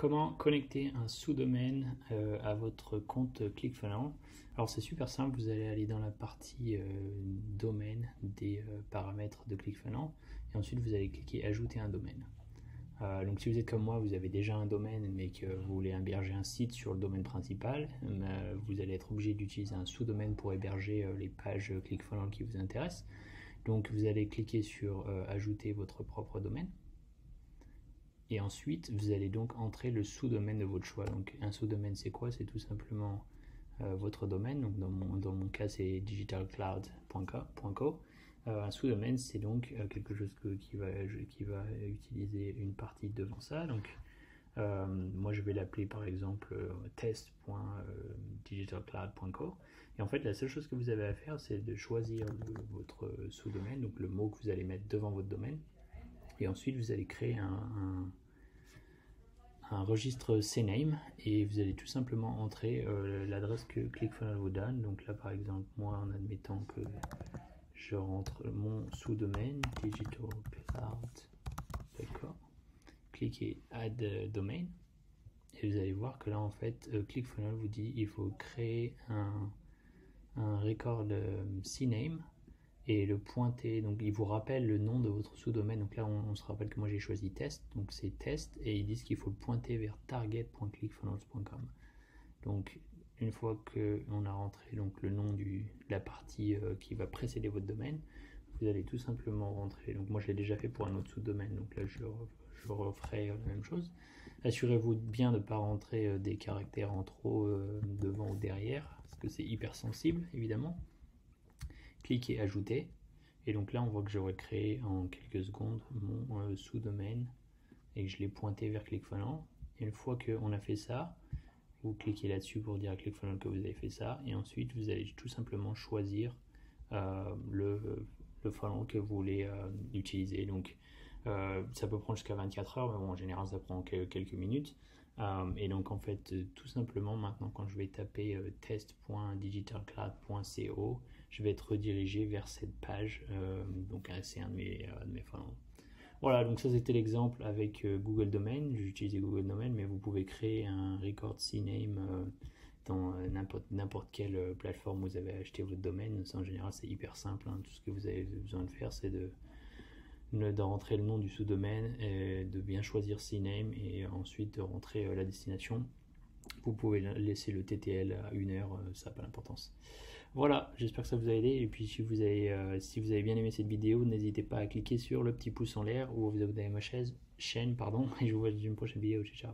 Comment connecter un sous-domaine à votre compte ClickFunnels? Alors c'est super simple, vous allez aller dans la partie domaine des paramètres de ClickFunnels et ensuite vous allez cliquer ajouter un domaine. Donc si vous êtes comme moi, vous avez déjà un domaine mais que vous voulez héberger un site sur le domaine principal, vous allez être obligé d'utiliser un sous-domaine pour héberger les pages ClickFunnels qui vous intéressent. Donc vous allez cliquer sur ajouter votre propre domaine. Et ensuite, vous allez donc entrer le sous-domaine de votre choix. Donc un sous-domaine, c'est quoi? C'est tout simplement votre domaine. Donc dans mon cas, c'est digitalcloud.co. Un sous-domaine, c'est donc quelque chose qui va utiliser une partie devant ça. Donc moi, je vais l'appeler par exemple test.digitalcloud.co. Et en fait, la seule chose que vous avez à faire, c'est de choisir votre sous-domaine, donc le mot que vous allez mettre devant votre domaine. Et ensuite, vous allez créer un registre CNAME et vous allez tout simplement entrer l'adresse que ClickFunnels vous donne. Donc là, par exemple, moi, en admettant que je rentre mon sous-domaine Digital Cloud, d'accord. Cliquez Add Domain et vous allez voir que là, en fait, ClickFunnels vous dit il faut créer un record CNAME et le pointer, donc il vous rappelle le nom de votre sous-domaine. Donc là on se rappelle que moi j'ai choisi test, donc c'est test, et ils disent qu'il faut le pointer vers target.clickfunnels.com. Donc une fois qu'on a rentré donc le nom de la partie qui va précéder votre domaine, vous allez tout simplement rentrer, donc moi je l'ai déjà fait pour un autre sous-domaine, donc là je referai la même chose. Assurez-vous bien de ne pas rentrer des caractères en trop devant ou derrière, parce que c'est hyper sensible évidemment. Cliquez ajouter et donc là on voit que j'aurais créé en quelques secondes mon sous-domaine et que je l'ai pointé vers ClickFunnels. Et une fois qu'on a fait ça, vous cliquez là-dessus pour dire à ClickFunnels que vous avez fait ça, et ensuite vous allez tout simplement choisir le funnel que vous voulez utiliser. Donc ça peut prendre jusqu'à 24 heures, mais bon, en général ça prend quelques minutes. Et donc en fait, tout simplement maintenant quand je vais taper test.digitalcloud.co, je vais être redirigé vers cette page. Donc c'est un de mes funnels. Voilà, donc ça c'était l'exemple avec Google Domain. J'ai utilisé Google Domain, mais vous pouvez créer un record CNAME dans n'importe quelle plateforme où vous avez acheté votre domaine. En général c'est hyper simple, hein. Tout ce que vous avez besoin de faire, c'est de rentrer le nom du sous-domaine, de bien choisir CNAME et ensuite de rentrer la destination. Vous pouvez laisser le TTL à 1 heure, ça n'a pas d'importance. Voilà, j'espère que ça vous a aidé, et puis si vous avez bien aimé cette vidéo, n'hésitez pas à cliquer sur le petit pouce en l'air ou vous abonner à ma chaîne, et je vous vois dans une prochaine vidéo. Ciao, ciao.